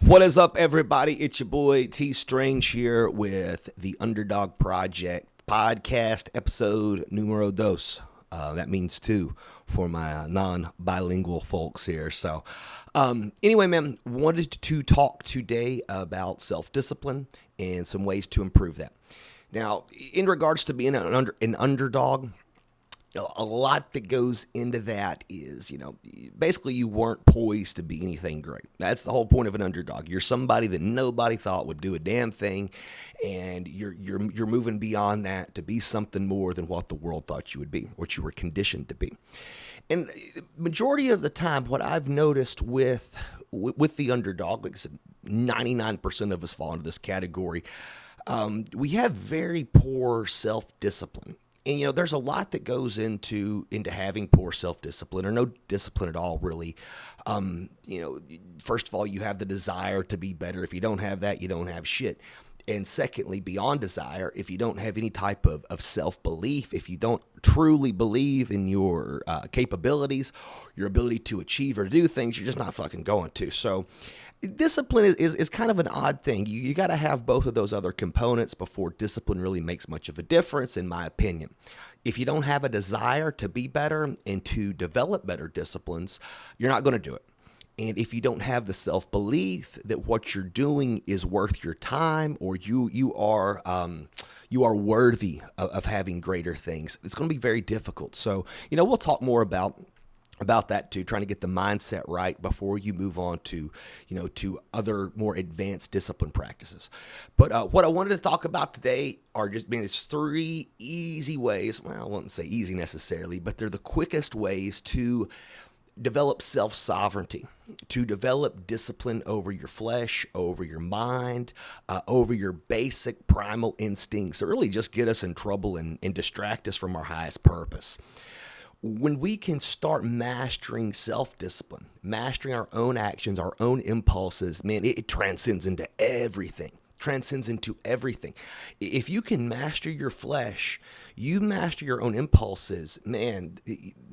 What is up, everybody? It's your boy T Strange here with the Underdog Project podcast episode numero dos. That means two for my non-bilingual folks here. So anyway, man, wanted to talk today about self-discipline and some ways to improve that. Now, in regards to being an underdog, a lot that goes into that is, basically you weren't poised to be anything great. That's the whole point of an underdog. You're somebody that nobody thought would do a damn thing, and you're moving beyond that to be something more than what the world thought you would be, what you were conditioned to be. And majority of the time, what I've noticed with the underdog, like I said, 99% of us fall into this category. We have very poor self-discipline. And, there's a lot that goes into having poor self-discipline or no discipline at all, really. First of all, you have the desire to be better. If you don't have that, you don't have shit. And secondly, beyond desire, if you don't have any type of self-belief, if you don't truly believe in your capabilities, your ability to achieve or do things, you're just not fucking going to. So discipline is kind of an odd thing. You got to have both of those other components before discipline really makes much of a difference, in my opinion. If you don't have a desire to be better and to develop better disciplines, you're not going to do it. And if you don't have the self-belief that what you're doing is worth your time, or you are worthy of having greater things, it's going to be very difficult. So, we'll talk more about that too, trying to get the mindset right before you move on to, to other more advanced discipline practices. But what I wanted to talk about today are it's three easy ways. Well, I wouldn't say easy necessarily, but they're the quickest ways to develop self-sovereignty, to develop discipline over your flesh, over your mind, over your basic primal instincts that really just get us in trouble and distract us from our highest purpose. When we can start mastering self-discipline, mastering our own actions, our own impulses, man, it transcends into everything. If you can master your flesh, you master your own impulses, man,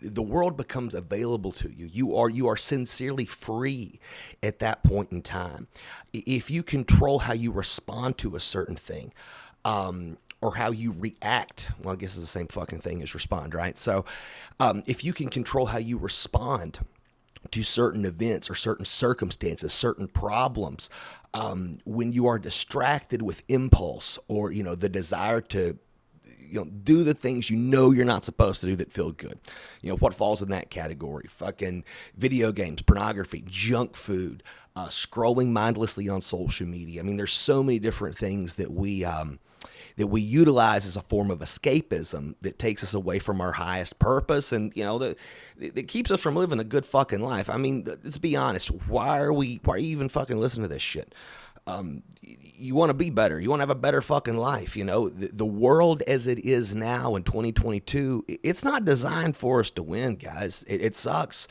the world becomes available to you. You are sincerely free at that point in time. If you control how you respond to a certain thing, or how you react, well, I guess it's the same fucking thing as respond, right? So if you can control how you respond to certain events or certain circumstances, certain problems, when you are distracted with impulse or, the desire to do the things you're not supposed to do that feel good. What falls in that category? Fucking video games, pornography, junk food, scrolling mindlessly on social media. I mean, there's so many different things that we utilize as a form of escapism that takes us away from our highest purpose, and that keeps us from living a good fucking life. I mean, let's be honest. Why are you even fucking listening to this shit? You want to be better. You want to have a better fucking life. The world as it is now in 2022, it's not designed for us to win, guys. It sucks.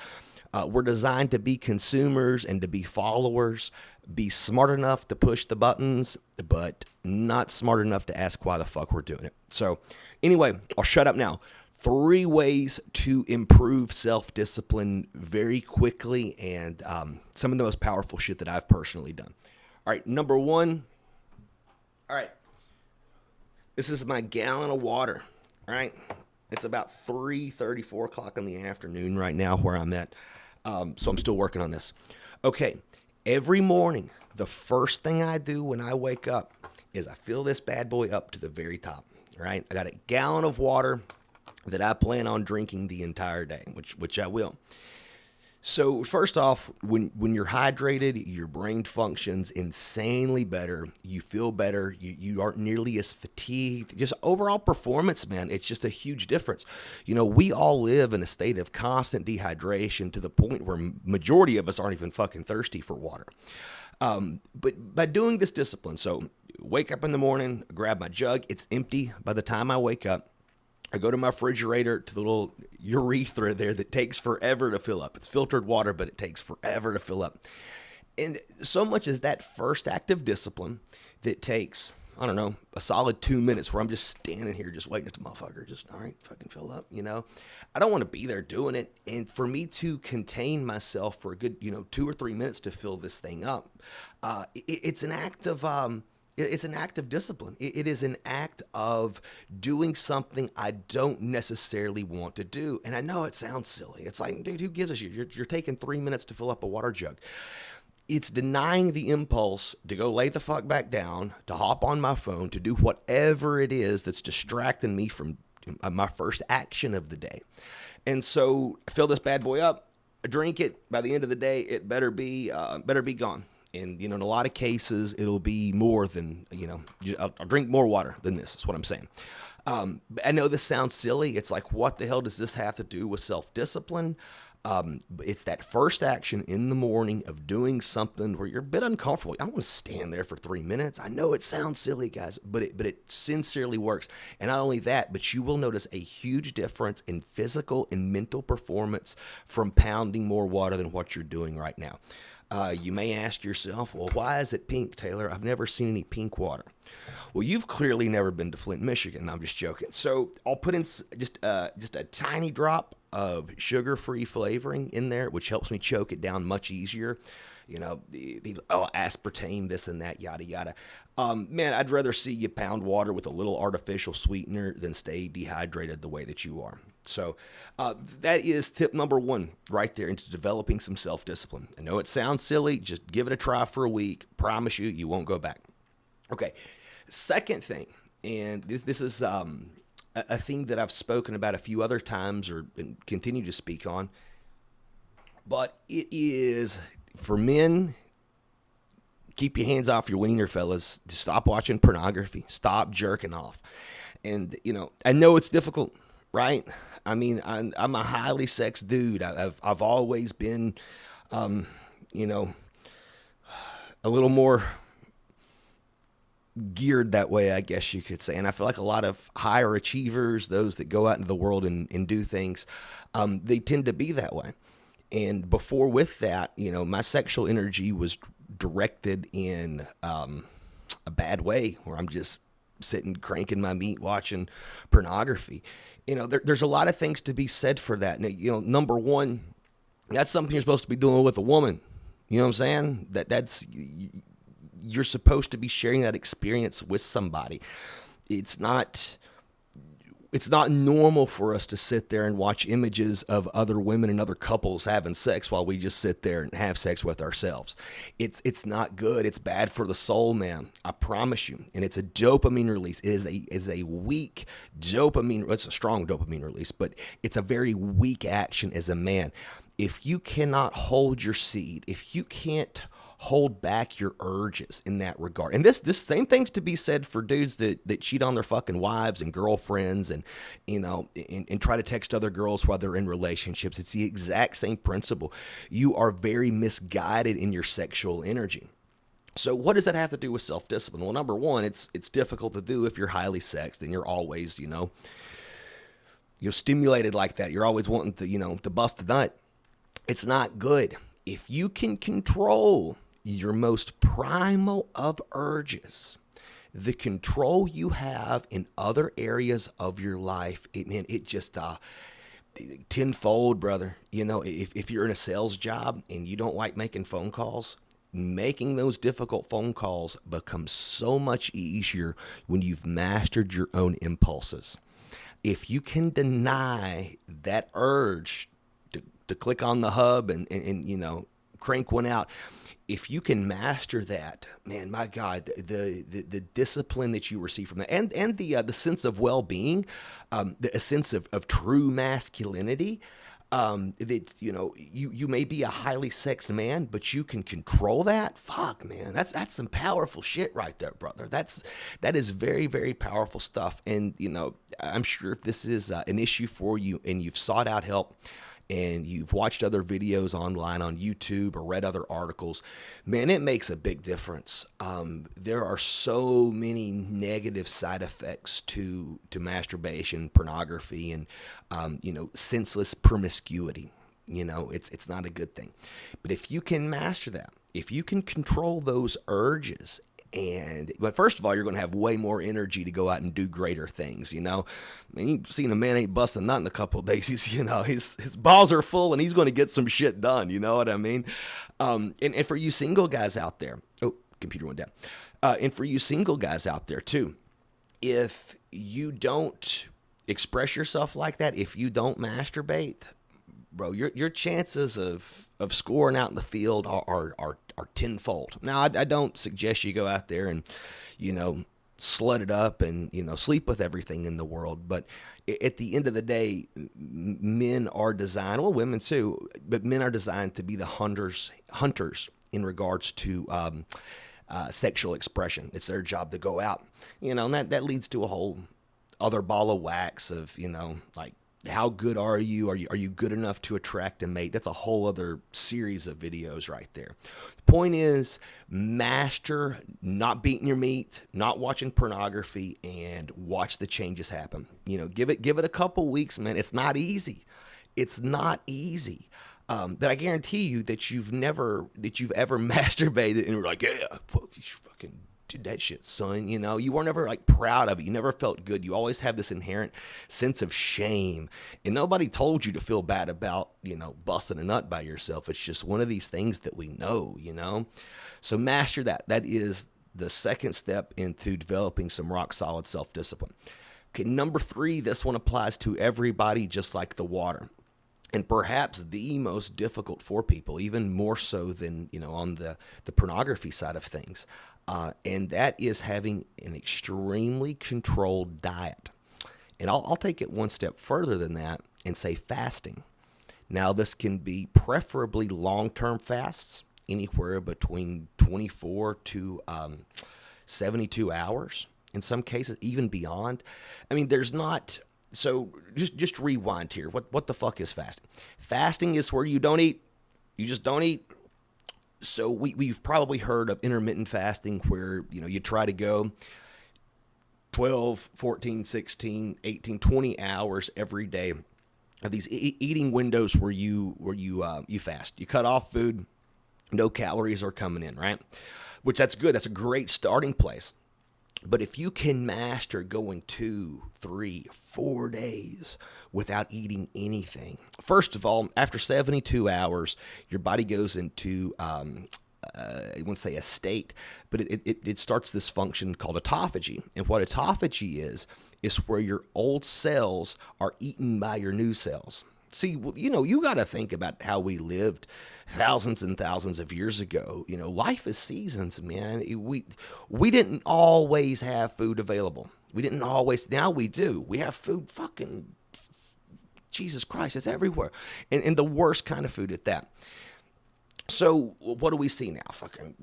We're designed to be consumers and to be followers, be smart enough to push the buttons, but not smart enough to ask why the fuck we're doing it. So anyway, I'll shut up now. 3 ways to improve self-discipline very quickly, and some of the most powerful shit that I've personally done. All right, number 1. All right, this is my gallon of water, all right? It's about 3:30, 4 o'clock in the afternoon right now where I'm at, so I'm still working on this. Okay, every morning, the first thing I do when I wake up is I fill this bad boy up to the very top, right? I got a gallon of water that I plan on drinking the entire day, which I will. So first off, when you're hydrated, your brain functions insanely better. You feel better. You aren't nearly as fatigued. Just overall performance, man, it's just a huge difference. We all live in a state of constant dehydration to the point where majority of us aren't even fucking thirsty for water. But by doing this discipline, so wake up in the morning, grab my jug. It's empty by the time I wake up. I go to my refrigerator, to the little urethra there that takes forever to fill up. It's filtered water, but it takes forever to fill up. And so much is that first act of discipline that takes, I don't know, a solid 2 minutes where I'm just standing here just waiting at the motherfucker. Just, all right, fucking fill up, you know. I don't want to be there doing it. And for me to contain myself for a good, 2 or 3 minutes to fill this thing up, it's an act of, it's an act of discipline. It is an act of doing something I don't necessarily want to do. And I know it sounds silly. It's like, dude, who gives a shit? You're taking 3 minutes to fill up a water jug. It's denying the impulse to go lay the fuck back down, to hop on my phone, to do whatever it is that's distracting me from my first action of the day. And so I fill this bad boy up, I drink it. By the end of the day, it better be gone. And, in a lot of cases, it'll be more than, I'll drink more water than this is what I'm saying. I know this sounds silly. It's like, what the hell does this have to do with self-discipline? It's that first action in the morning of doing something where you're a bit uncomfortable. I don't want to stand there for 3 minutes. I know it sounds silly, guys, but it sincerely works. And not only that, but you will notice a huge difference in physical and mental performance from pounding more water than what you're doing right now. You may ask yourself, well, why is it pink, Taylor? I've never seen any pink water. Well, you've clearly never been to Flint, Michigan. No, I'm just joking. So I'll put in just a tiny drop of sugar-free flavoring in there, which helps me choke it down much easier. Aspartame, this and that, yada, yada. Man, I'd rather see you pound water with a little artificial sweetener than stay dehydrated the way that you are. So that is tip number one right there into developing some self-discipline. I know it sounds silly. Just give it a try for a week. Promise you, you won't go back. Okay, second thing, and this is a thing that I've spoken about a few other times and continue to speak on, but it is for men. Keep your hands off your wiener, fellas. Just stop watching pornography. Stop jerking off. And, I know it's difficult, right? I mean, I'm a highly sexed dude. I've always been, a little more geared that way, I guess you could say. And I feel like a lot of higher achievers, those that go out into the world and do things, they tend to be that way. And before with that, my sexual energy was directed in a bad way where I'm just sitting cranking my meat watching pornography. There's a lot of things to be said for that. Number one, that's something you're supposed to be doing with a woman. You know what I'm saying? You're supposed to be sharing that experience with somebody. It's not normal for us to sit there and watch images of other women and other couples having sex while we just sit there and have sex with ourselves. It's not good. It's bad for the soul, man. I promise you. And it's a dopamine release. It is a weak dopamine. It's a strong dopamine release, but it's a very weak action as a man. If you cannot hold your seed, if you can't hold back your urges in that regard. And this same thing's to be said for dudes that cheat on their fucking wives and girlfriends and try to text other girls while they're in relationships. It's the exact same principle. You are very misguided in your sexual energy. So what does that have to do with self-discipline? Well, number one, it's difficult to do if you're highly sexed and you're always, you're stimulated like that. You're always wanting to bust a nut. It's not good. If you can control your most primal of urges, the control you have in other areas of your life, it just tenfold, brother. If you're in a sales job and you don't like making phone calls, making those difficult phone calls becomes so much easier when you've mastered your own impulses. If you can deny that urge to click on the hub and crank one out. If you can master that, man, my God, the discipline that you receive from that, and the sense of well-being, a sense of true masculinity, that you may be a highly sexed man, but you can control that. Fuck, man, that's some powerful shit right there, brother. That is very, very powerful stuff. And I'm sure if this is an issue for you and you've sought out help, and you've watched other videos online on YouTube or read other articles, man, it makes a big difference. There are so many negative side effects to masturbation, pornography, and senseless promiscuity. It's not a good thing. But if you can master that, if you can control those urges, But first of all, you're going to have way more energy to go out and do greater things. I mean, you've seen a man ain't busting nut in a couple of days. His balls are full and he's going to get some shit done. You know what I mean? And for you single guys out there, oh, computer went down. And for you single guys out there too, if you don't express yourself like that, if you don't masturbate, bro, your chances of scoring out in the field are tenfold. Now, I don't suggest you go out there and, slut it up and, sleep with everything in the world. But at the end of the day, men are designed, well, women too, but men are designed to be the hunters in regards to sexual expression. It's their job to go out, and that leads to a whole other ball of wax of, like, how good are you? Are you good enough to attract a mate? That's a whole other series of videos right there. The point is, master not beating your meat, not watching pornography, and watch the changes happen. Give it a couple weeks, man. It's not easy. It's not easy. But I guarantee you that you've ever masturbated and you're like, yeah, you fucking did that shit, son. You weren't ever like proud of it. You never felt good. You always have this inherent sense of shame, and nobody told you to feel bad about, busting a nut by yourself. It's just one of these things that we know, So master that. That is the second step into developing some rock solid self-discipline. Okay. Number 3, this one applies to everybody, just like the water. And perhaps the most difficult for people, even more so than, on the pornography side of things. And that is having an extremely controlled diet. And I'll take it one step further than that and say fasting. Now, this can be preferably long-term fasts, anywhere between 24 to 72 hours. In some cases, even beyond. I mean, there's not... So just rewind here. What the fuck is fasting? Fasting is where you don't eat. You just don't eat. So we've probably heard of intermittent fasting where, you try to go 12, 14, 16, 18, 20 hours every day of these eating windows where you fast. You cut off food, no calories are coming in, right? Which that's good. That's a great starting place. But if you can master going 2, 3, 4 days without eating anything, first of all, after 72 hours, your body goes into, I wouldn't say a state, but it starts this function called autophagy. And what autophagy is where your old cells are eaten by your new cells. See, you got to think about how we lived thousands and thousands of years ago. Life is seasons, man. We didn't always have food available. We didn't always. Now we do. We have food. Fucking Jesus Christ, it's everywhere, and the worst kind of food at that. So what do we see now? Fucking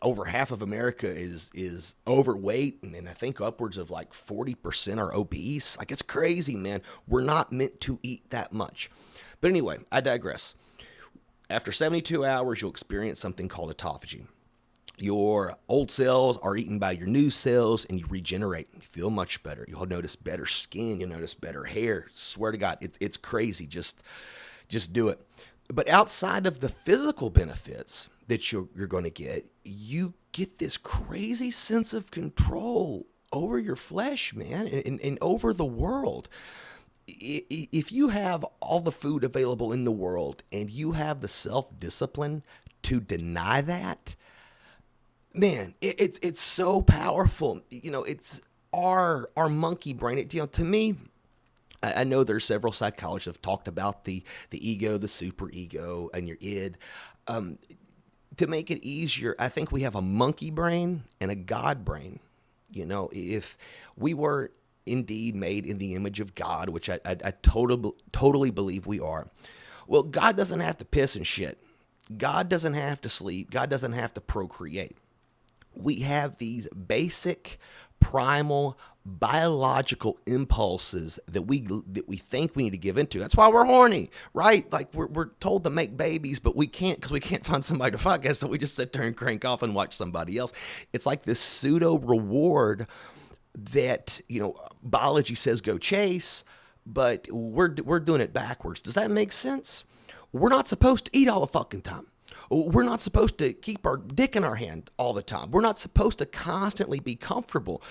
over half of America is overweight, and I think upwards of like 40% are obese. Like, it's crazy, man. We're not meant to eat that much. But anyway, I digress. After 72 hours, you'll experience something called autophagy. Your old cells are eaten by your new cells, and you regenerate. You feel much better. You'll notice better skin. You'll notice better hair. Swear to God, it's crazy. Just do it. But outside of the physical benefits that you're going to get, you get this crazy sense of control over your flesh, man, and over the world. If you have all the food available in the world and you have the self-discipline to deny that, man, it's so powerful. It's our monkey brain. To me, I know there's several psychologists have talked about the ego, the superego, and your id. To make it easier, I think we have a monkey brain and a God brain. If we were indeed made in the image of God, which I totally believe we are, well, God doesn't have to piss and shit. God doesn't have to sleep. God doesn't have to procreate. We have these basic, primal, biological impulses that we think we need to give into. That's why we're horny, right? Like, we're told to make babies, but we can't because we can't find somebody to fuck us, so we just sit there and crank off and watch somebody else. It's like this pseudo reward that, biology says go chase, but we're doing it backwards. Does that make sense? We're not supposed to eat all the fucking time. We're not supposed to keep our dick in our hand all the time. We're not supposed to constantly be comfortable,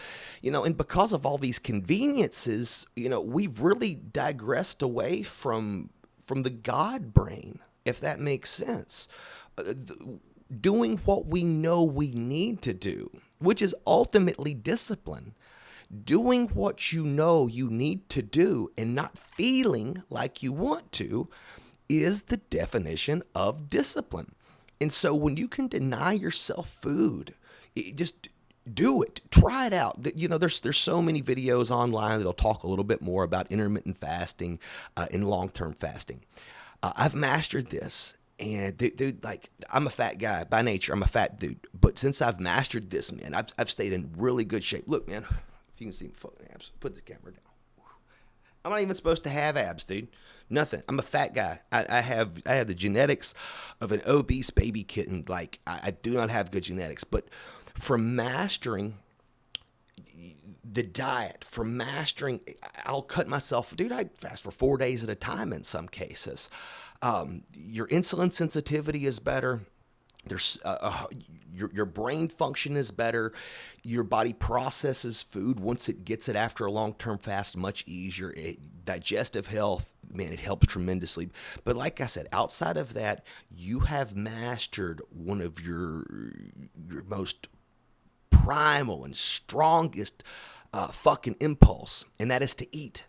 and because of all these conveniences, we've really digressed away from the God brain, if that makes sense. Doing what we know we need to do, which is ultimately discipline. Doing what you know you need to do and not feeling like you want to is the definition of discipline. And so when you can deny yourself food, just do it. Try it out. There's so many videos online that'll talk a little bit more about intermittent fasting and long-term fasting. I've mastered this. And dude, like, I'm a fat guy by nature. I'm a fat dude. But since I've mastered this, man, I've stayed in really good shape. Look, man, if you can see my fucking abs, put the camera down. I'm not even supposed to have abs, dude. Nothing. I'm a fat guy. I have the genetics of an obese baby kitten. Like, I do not have good genetics. But from mastering the diet, from mastering, I'll cut myself. Dude, I fast for 4 days at a time in some cases. Your insulin sensitivity is better. There's your brain function is better. Your body processes food once it gets it after a long-term fast much easier. Digestive health, man, it helps tremendously. But like I said, outside of that, you have mastered one of your most primal and strongest fucking impulse, and that is to eat.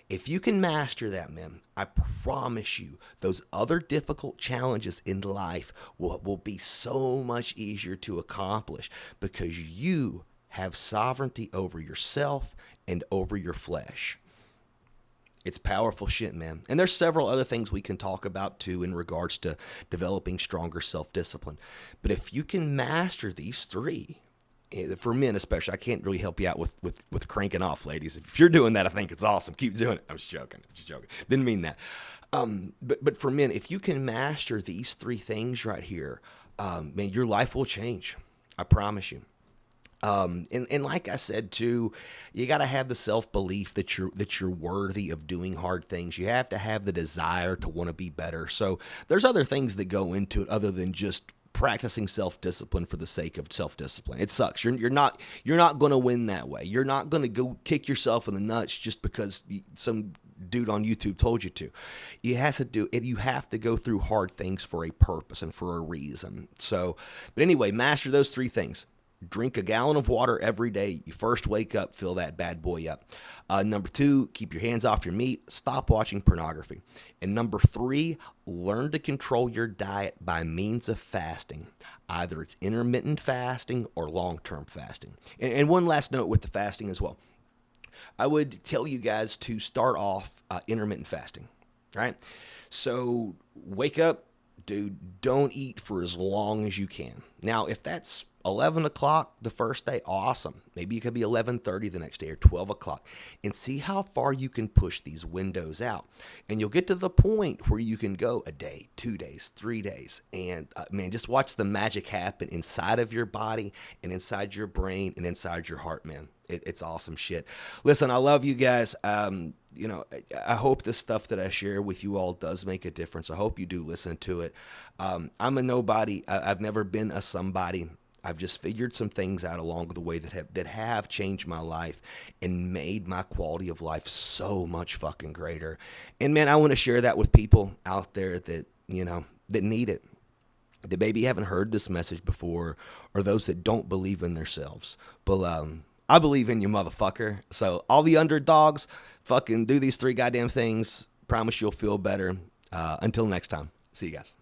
If you can master that, man, I promise you those other difficult challenges in life will be so much easier to accomplish because you have sovereignty over yourself and over your flesh. It's powerful shit, man. And there's several other things we can talk about too in regards to developing stronger self-discipline. But if you can master these three, for men especially, I can't really help you out with cranking off, ladies. If you're doing that, I think it's awesome. Keep doing it. I'm just joking. Didn't mean that. But for men, if you can master these three things right here, man, your life will change. I promise you. And like I said too, you got to have the self-belief that you're worthy of doing hard things. You have to have the desire to want to be better. So there's other things that go into it other than just practicing self-discipline for the sake of self-discipline. It sucks. You're not going to win that way. You're not going to go kick yourself in the nuts just because some dude on YouTube told you to. You have to go through hard things for a purpose and for a reason. So, but anyway, master those three things. Drink a gallon of water every day. You first wake up, fill that bad boy up. Number 2, keep your hands off your meat. Stop watching pornography. And number 3, learn to control your diet by means of fasting. Either it's intermittent fasting or long-term fasting. And one last note with the fasting as well. I would tell you guys to start off intermittent fasting, right? So wake up, dude, don't eat for as long as you can. Now, if that's 11 o'clock the first day, awesome. Maybe it could be 11:30 the next day or 12 o'clock. And see how far you can push these windows out. And you'll get to the point where you can go a day, 2 days, 3 days. And man, just watch the magic happen inside of your body and inside your brain and inside your heart, man. It's awesome shit. Listen, I love you guys. I hope this stuff that I share with you all does make a difference. I hope you do listen to it. I'm a nobody. I've never been a somebody. I've just figured some things out along the way that have changed my life and made my quality of life so much fucking greater. And man, I want to share that with people out there that need it. That maybe haven't heard this message before, or those that don't believe in themselves. But I believe in you, motherfucker. So all the underdogs, fucking do these 3 goddamn things. Promise you'll feel better. Until next time. See you guys.